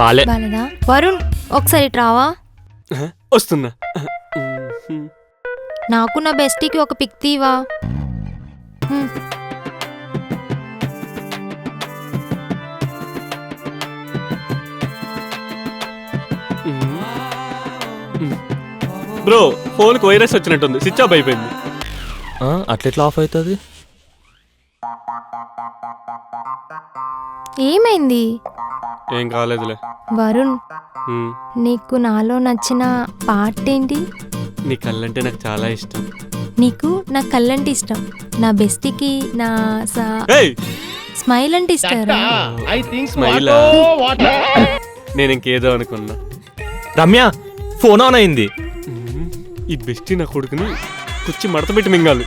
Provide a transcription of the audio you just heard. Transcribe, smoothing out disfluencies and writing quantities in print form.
బాలేదా? వరుణ్ ఒకసారి రావా? వస్తున్నా. నాకు నా బెస్టీకి ఒక పిక్ తీవా? బ్రో ఫోన్కి వైరస్ వచ్చినట్టుంది, స్విచ్ ఆఫ్ అయిపోయింది. అట్లెట్లా ఆఫ్ అవుతుంది? ఏమైంది? ఏం కాలేదులే. వరుణ్, నీకు నాలో నచ్చిన పార్ట్ ఏంటి? నీ కళ్ళంటే నాకు చాలా ఇష్టం. నీకు నా కళ్ళంటే ఇష్టం, నా బెస్టీకి నా స్మైల్ అంటే ఇస్తారా? స్మైలా? నేను ఇంకేదో అనుకున్నా. రమ్య ఫోన్ ఆన్ అయింది. ఈ బెస్టీ నా కొడుకుని కుచ్చి మడత పెట్టి మింగాలి.